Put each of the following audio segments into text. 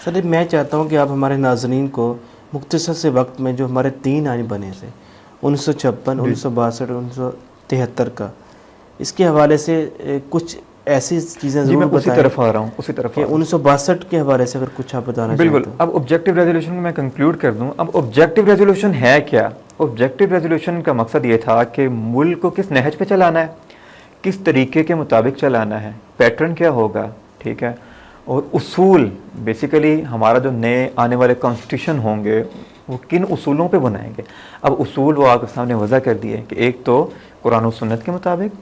سر میں چاہتا ہوں کہ آپ ہمارے ناظرین کو مختصر سے وقت میں جو ہمارے 3 آئین بنے تھے 1956 1962 1973 کا، اس کے حوالے سے کچھ ایسی چیزیں جی ضرور میں اسی بتائیں طرف آ رہا ہوں کہ 1962 کے حوالے سے اگر کچھ آپ بتانا چاہیں بالکل. تو. اب آبجیکٹیو ریزولوشن کو میں کنکلوڈ کر دوں. اب آبجیکٹیو ریزولوشن ہے کیا؟ آبجیکٹیو ریزولوشن کا مقصد یہ تھا کہ ملک کو کس نہج پہ چلانا ہے، کس طریقے کے مطابق چلانا ہے، پیٹرن کیا ہوگا، ٹھیک ہے، اور اصول بیسیکلی ہمارا جو نئے آنے والے کانسٹیٹیوشن ہوں گے وہ کن اصولوں پہ بنائیں گے. اب اصول وہ آپ کے سامنے وضع کر دیے کہ ایک تو قرآن و سنت کے مطابق،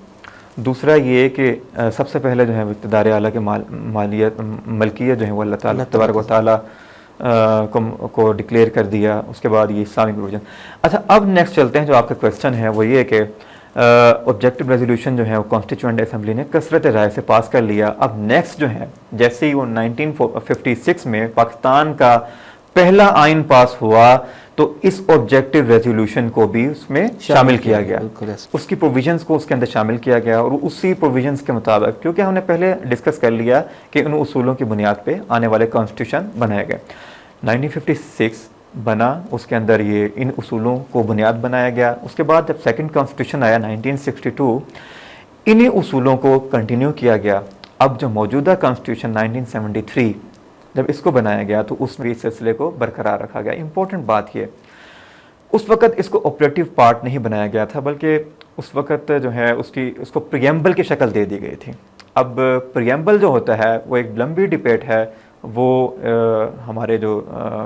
دوسرا یہ کہ سب سے پہلے جو ہے اقتدار اعلیٰ کے ملکیت جو ہے وہ اللہ تعالیٰ تبارک و تعالیٰ کو ڈکلیئر کر دیا. اس کے بعد یہ اسلامی پروویژن. اچھا اب نیکسٹ چلتے ہیں، جو آپ کا کویسچن ہے وہ یہ کہ آبجیکٹیو ریزولوشن جو ہے وہ کانسٹیٹیوئنٹ اسمبلی نے کثرت رائے سے پاس کر لیا. اب نیکسٹ جو ہے جیسے ہی وہ 1956 میں پاکستان کا پہلا آئین پاس ہوا تو اس آبجیکٹیو ریزولوشن کو بھی اس میں شامل کیا گیا، اس کی پروویژنز کو اس کے اندر شامل کیا گیا، اور اسی پروویژنز کے مطابق کیونکہ ہم نے پہلے ڈسکس کر لیا کہ ان اصولوں کی بنیاد پہ آنے والے کانسٹیٹیوشن بنائے گئے. 1956 بنا، اس کے اندر یہ ان اصولوں کو بنیاد بنایا گیا. اس کے بعد جب سیکنڈ کانسٹیٹیوشن آیا 1962 انہی اصولوں کو کنٹینیو کیا گیا. اب جو موجودہ کانسٹیٹیوشن 1973 جب اس کو بنایا گیا تو اس میں اس سلسلے کو برقرار رکھا گیا. امپورٹنٹ بات یہ، اس وقت اس کو آپریٹو پارٹ نہیں بنایا گیا تھا، بلکہ اس وقت جو ہے اس کو پریمبل کی شکل دے دی گئی تھی. اب پریمبل جو ہوتا ہے وہ ایک لمبی ڈبیٹ ہے، وہ ہمارے جو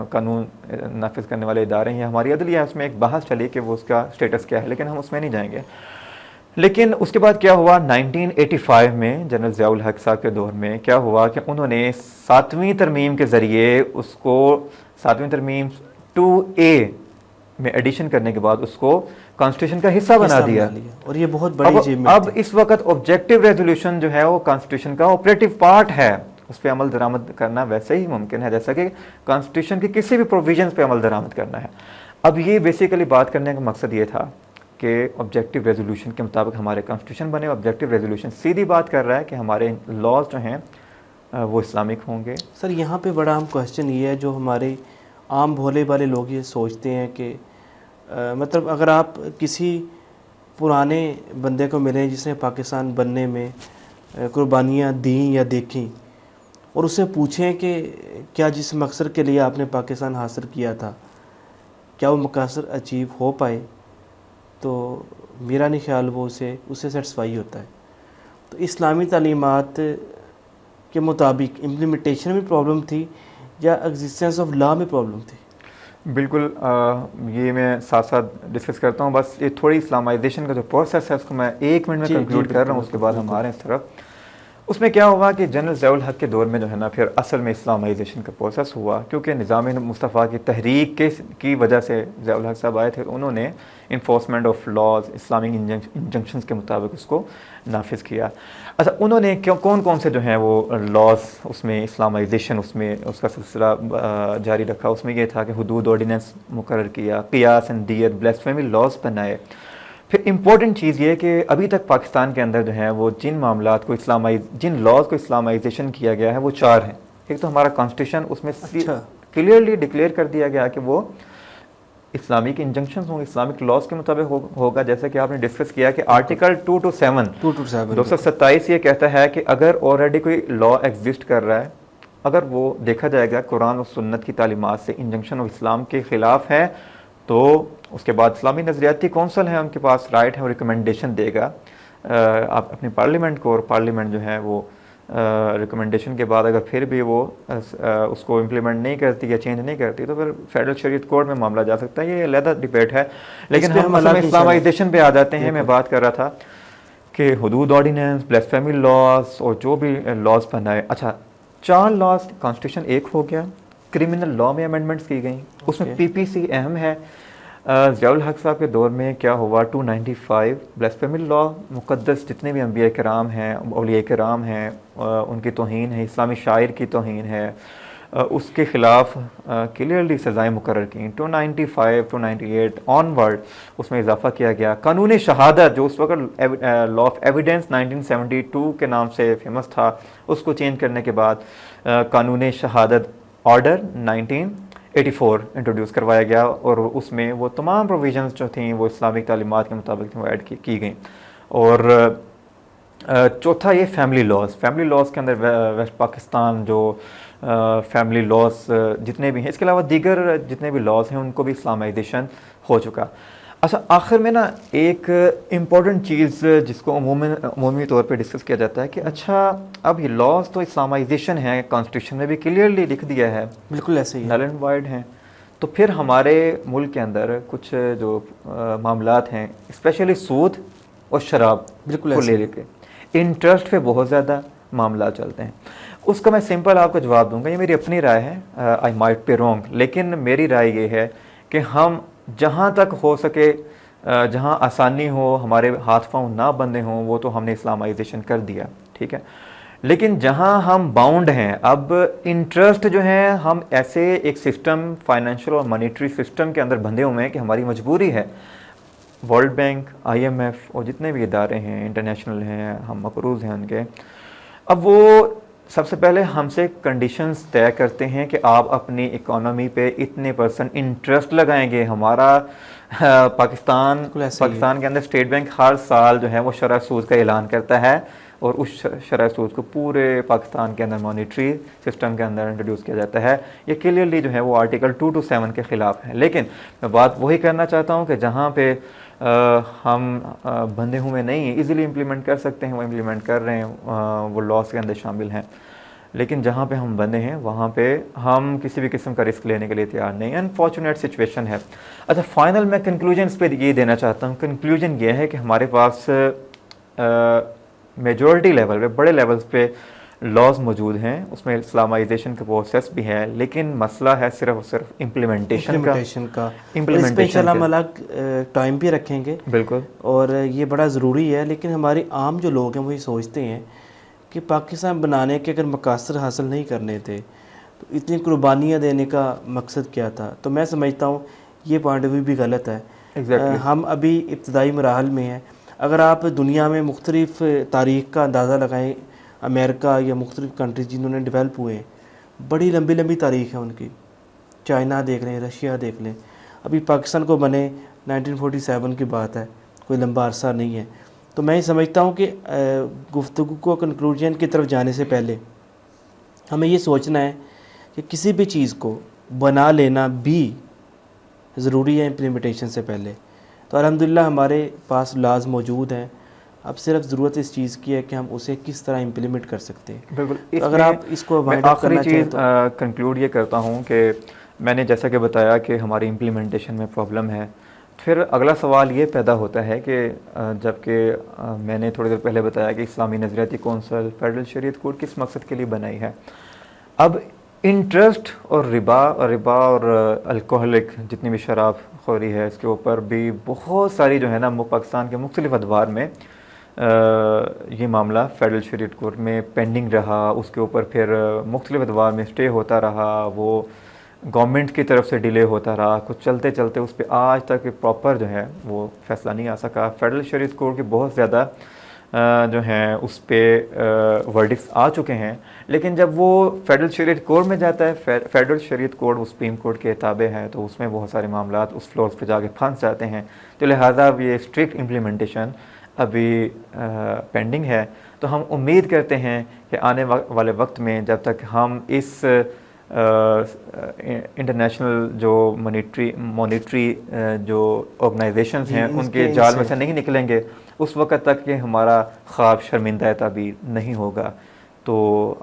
قانون نافذ کرنے والے ادارے ہیں، ہماری عدلیہ، اس میں ایک بحث چلی کہ وہ اس کا سٹیٹس کیا ہے، لیکن ہم اس میں نہیں جائیں گے. لیکن اس کے بعد کیا ہوا 1985 میں جنرل ضیاء الحق صاحب کے دور میں کیا ہوا کہ انہوں نے 7ویں ترمیم کے ذریعے اس کو 7ویں ترمیم 2A میں ایڈیشن کرنے کے بعد اس کو کانسٹیٹیوشن کا حصہ بنا دیا. اور یہ بہت بڑی اچیومنٹ. اب اس وقت آبجیکٹیو ریزولوشن جو ہے وہ کانسٹیٹیوشن کا آپریٹو پارٹ ہے، اس پہ عمل درآمد کرنا ویسے ہی ممکن ہے جیسا کہ کانسٹیٹیوشن کی کسی بھی پروویژنز پہ عمل درآمد کرنا ہے. اب یہ بیسیکلی بات کرنے کا مقصد یہ تھا کہ آبجیکٹیو ریزولوشن کے مطابق ہمارے کانسٹیٹیوشن بنے. آبجیکٹیو ریزولوشن سیدھی بات کر رہا ہے کہ ہمارے لاز جو ہیں وہ اسلامک ہوں گے. سر یہاں پہ بڑا اہم کویسچن یہ ہے جو ہمارے عام بھولے والے لوگ یہ سوچتے ہیں کہ مطلب اگر آپ کسی پرانے بندے کو ملیں جس نے پاکستان بننے میں قربانیاں دیں یا دیکھیں اور اسے پوچھیں کہ کیا جس مقصد کے لیے آپ نے پاکستان حاصل کیا تھا کیا وہ مقاصد اچیو ہو پائے، تو میرا نہیں خیال وہ اسے سیٹسفائی ہوتا ہے. تو اسلامی تعلیمات کے مطابق امپلیمنٹیشن میں پرابلم تھی یا ایگزسٹنس آف لا میں پرابلم تھی؟ بالکل یہ میں ساتھ ساتھ ڈسکس کرتا ہوں. بس یہ تھوڑی اسلامائزیشن کا جو پروسیس ہے اس کو میں 1 منٹ میں کنکلوڈ کر رہا ہوں، اس کے بعد ہم آ رہے ہیں اس طرف. اس میں کیا ہوا کہ جنرل ضیاء الحق کے دور میں جو ہے نا پھر اصل میں اسلامائزیشن کا پروسیس ہوا، کیونکہ نظام مصطفیٰ کی تحریک کی وجہ سے ضیاء الحق صاحب آئے تھے. انہوں نے انفورسمنٹ آف لاز اسلامک انجنکشنز کے مطابق اس کو نافذ کیا. اچھا انہوں نے کون کون سے جو ہیں وہ لاز اس میں اسلامائزیشن اس کا سلسلہ جاری رکھا. اس میں یہ تھا کہ حدود آرڈیننس مقرر کیا، قیاس اینڈ دیت، بلیسفیمی لاز بنائے. پھر امپورٹنٹ چیز یہ کہ ابھی تک پاکستان کے اندر جو ہے وہ جن معاملات کو جن لاز کو اسلامائزیشن کیا گیا ہے وہ 4 ہیں. ایک تو ہمارا کانسٹیٹیوشن، اس میں کلیئرلی ڈکلیئر کر دیا گیا کہ وہ اسلامک انجنکشنز ہوں، اسلامک لاز کے مطابق ہوگا. جیسا کہ آپ نے ڈسکس کیا کہ آرٹیکل 2 to 7 227 یہ کہتا ہے کہ اگر آلریڈی کوئی لا ایگزسٹ کر رہا ہے، اگر وہ دیکھا جائے گا قرآن و سنت کی تعلیمات سے انجنکشن آف اسلام کے خلاف ہے، تو اس کے بعد اسلامی نظریاتی کونسل ہے، ان کے پاس رائٹ ہے، وہ ریکمنڈیشن دے گا آپ اپنی پارلیمنٹ کو، اور پارلیمنٹ جو ہے وہ ریکمنڈیشن کے بعد اگر پھر بھی وہ اس کو امپلیمنٹ نہیں کرتی یا چینج نہیں کرتی تو پھر فیڈرل شریعت کورٹ میں معاملہ جا سکتا ہے. یہ علیحدہ ڈبیٹ ہے. لیکن ہم اسلامائزیشن پہ آ جاتے ہیں. میں بات کر رہا تھا کہ حدود آرڈیننس، بلیسفیمی لاز اور جو بھی لاز بنائے. اچھا 4 لاز کانسٹیٹیوشن 1 ہو گیا. کرمنل لا میں امینڈمنٹس کی گئیں، اس میں PPC اہم ہے. ضیاء الحق صاحب کے دور میں کیا ہوا 295 بلیسفیمی لا، مقدس جتنے بھی انبیاء کرام ہیں، اولیاء کرام ہیں، ان کی توہین ہے، اسلامی شاعر کی توہین ہے، اس کے خلاف کلیئرلی سزائیں مقرر کیں. 295 298 آن ورڈ اس میں اضافہ کیا گیا. قانون شہادت جو اس وقت لا آف ایویڈنس 1972 کے نام سے فیمس تھا، اس کو چینج کرنے کے بعد قانون شہادت آرڈر 1984 انٹروڈیوس کروایا گیا اور اس میں وہ تمام پروویژنس جو تھیں وہ اسلامک تعلیمات کے مطابق تھیں وہ ایڈ کی گئیں. اور چوتھا یہ فیملی لاز کے اندر ویسٹ پاکستان جو فیملی لاز جتنے بھی ہیں، اس کے علاوہ دیگر جتنے بھی لاز ہیں ان کو بھی اسلامائزیشن ہو چکا. اچھا آخر میں نا ایک امپورٹنٹ چیز جس کو عمومی طور پہ ڈسکس کیا جاتا ہے کہ اچھا اب یہ لاز تو اسلامائزیشن ہے، کانسٹیٹیوشن میں بھی کلیئرلی لکھ دیا ہے، بالکل ایسے ہی نل اینڈ وائڈ ہیں، تو پھر ہمارے ملک کے اندر کچھ جو معاملات ہیں اسپیشلی سود اور شراب بالکل کو لے کے انٹرسٹ پہ بہت زیادہ معاملات چلتے ہیں. اس کا میں سمپل آپ کو جواب دوں گا، یہ میری اپنی رائے ہے، آئی مائٹ بی رانگ، لیکن میری رائے یہ ہے کہ ہم جہاں تک ہو سکے جہاں آسانی ہو، ہمارے ہاتھ پاؤں نہ بندھے ہوں، وہ تو ہم نے اسلامائزیشن کر دیا، ٹھیک ہے. لیکن جہاں ہم باؤنڈ ہیں، اب انٹرسٹ جو ہیں ہم ایسے ایک سسٹم فائنینشیل اور مانیٹری سسٹم کے اندر بندھے ہوئے ہیں کہ ہماری مجبوری ہے. World Bank, I M F اور جتنے بھی ادارے ہیں انٹرنیشنل ہیں، ہم مقروض ہیں ان کے، اب وہ سب سے پہلے ہم سے کنڈیشنز طے کرتے ہیں کہ آپ اپنی اکانومی پہ اتنے % انٹرسٹ لگائیں گے. ہمارا پاکستان کے اندر اسٹیٹ بینک ہر سال جو ہے وہ شرح سود کا اعلان کرتا ہے اور اس شرح سود کو پورے پاکستان کے اندر مانیٹری سسٹم کے اندر انٹروڈیوس کیا جاتا ہے. یہ کلیئرلی جو ہے وہ آرٹیکل 2 to 7 کے خلاف ہے. لیکن میں بات وہی کرنا چاہتا ہوں کہ جہاں پہ ہم بندھے ہوئے نہیں ہیں، ایزیلی امپلیمنٹ کر سکتے ہیں، وہ امپلیمنٹ کر رہے ہیں، وہ لاس کے اندر شامل ہیں. لیکن جہاں پہ ہم بندے ہیں وہاں پہ ہم کسی بھی قسم کا رسک لینے کے لیے تیار نہیں. انفارچونیٹ سچویشن ہے. اچھا فائنل میں کنکلوژنس پہ یہ دینا چاہتا ہوں. کنکلوژن یہ ہے کہ ہمارے پاس میجورٹی لیول پہ، بڑے لیولز پہ لاز موجود ہیں، اس میں اسلامائزیشن کا پروسیس بھی ہے، لیکن مسئلہ ہے صرف اور صرف امپلیمنٹیشن کا. اس پہ انشاءاللہ ہم الگ ٹائم بھی رکھیں گے. بالکل. اور یہ بڑا ضروری ہے. لیکن ہمارے عام جو لوگ ہیں وہی سوچتے ہیں کہ پاکستان بنانے کے اگر مقاصد حاصل نہیں کرنے تھے تو اتنی قربانیاں دینے کا مقصد کیا تھا. تو میں سمجھتا ہوں یہ پوائنٹ آف ویو بھی غلط ہے. ہم ابھی ابتدائی مراحل میں ہیں. اگر آپ دنیا میں مختلف تاریخ کا اندازہ لگائیں، امریکہ یا مختلف کنٹریز جنہوں نے ڈیولپ ہوئے ہیں، بڑی لمبی لمبی تاریخ ہے ان کی. چائنا دیکھ لیں، رشیا دیکھ لیں. ابھی پاکستان کو بنے 1947 کی بات ہے، کوئی لمبا عرصہ نہیں ہے. تو میں یہ سمجھتا ہوں کہ گفتگو کو کنکلوژن کی طرف جانے سے پہلے ہمیں یہ سوچنا ہے کہ کسی بھی چیز کو بنا لینا بھی ضروری ہے امپلیمنٹیشن سے پہلے. تو الحمدللہ ہمارے پاس لاز موجود ہیں. اب صرف ضرورت اس چیز کی ہے کہ ہم اسے کس طرح امپلیمنٹ کر سکتے ہیں. بالکل. اگر آپ اس کو میں آخری چیز کنکلوڈ یہ کرتا ہوں کہ میں نے جیسا کہ بتایا کہ ہماری امپلیمنٹیشن میں پرابلم ہے. پھر اگلا سوال یہ پیدا ہوتا ہے کہ جب کہ میں نے تھوڑی دیر پہلے بتایا کہ اسلامی نظریاتی کونسل فیڈرل شریعت کوڈ کس مقصد کے لیے بنائی ہے. اب انٹرسٹ اور ربا اور الکوہلک جتنی بھی شراب خوری ہے اس کے اوپر بھی بہت ساری جو ہے نا پاکستان کے مختلف ادوار میں یہ معاملہ فیڈرل شریعت کورٹ میں پینڈنگ رہا. اس کے اوپر پھر مختلف ادوار میں اسٹے ہوتا رہا، وہ گورنمنٹ کی طرف سے ڈیلے ہوتا رہا. کچھ چلتے چلتے اس پہ آج تک پراپر جو ہے وہ فیصلہ نہیں آ سکا. فیڈرل شریعت کورٹ کے بہت زیادہ جو ہیں اس پہ ورڈکٹس آ چکے ہیں، لیکن جب وہ فیڈرل شریعت کورٹ میں جاتا ہے، فیڈرل شریعت کورٹ وہ سپریم کورٹ کے تابع ہے، تو اس میں بہت سارے معاملات اس فلورس پہ جا کے پھنس جاتے ہیں. تو لہٰذا اب یہ اسٹرکٹ امپلیمنٹیشن ابھی پینڈنگ ہے. تو ہم امید کرتے ہیں کہ آنے والے وقت میں جب تک ہم اس انٹرنیشنل جو مانیٹری جو آرگنائزیشنز ہیں ان کے جال میں سے نہیں نکلیں گے، اس وقت تک کہ ہمارا خواب شرمندہ تعبیر نہیں ہوگا. تو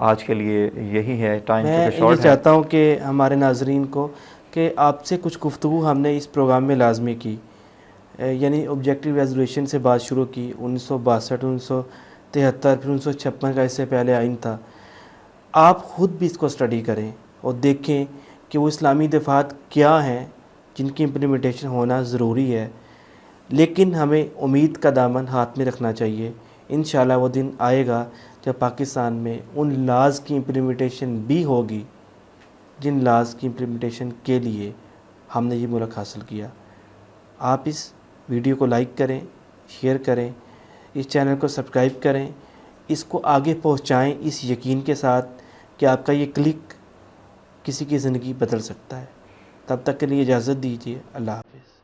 آج کے لیے یہی ہے. ٹائم میں یہ چاہتا ہوں کہ ہمارے ناظرین کو کہ آپ سے کچھ گفتگو ہم نے اس پروگرام میں لازمی کی، یعنی آبجیکٹیو ریزولوشن سے بات شروع کی 1962 1973 پھر 1956 کا اس سے پہلے آئین تھا. آپ خود بھی اس کو اسٹڈی کریں اور دیکھیں کہ وہ اسلامی دفعات کیا ہیں جن کی امپلیمنٹیشن ہونا ضروری ہے. لیکن ہمیں امید کا دامن ہاتھ میں رکھنا چاہیے. انشاءاللہ وہ دن آئے گا جب پاکستان میں ان لاز کی امپلیمنٹیشن بھی ہوگی جن لاز کی امپلیمنٹیشن کے لیے ہم نے یہ ملک حاصل کیا. آپ اس ویڈیو کو لائک کریں، شیئر کریں، اس چینل کو سبسکرائب کریں، اس کو آگے پہنچائیں اس یقین کے ساتھ کہ آپ کا یہ کلک کسی کی زندگی بدل سکتا ہے. تب تک کے لیے اجازت دیجیے. اللہ حافظ.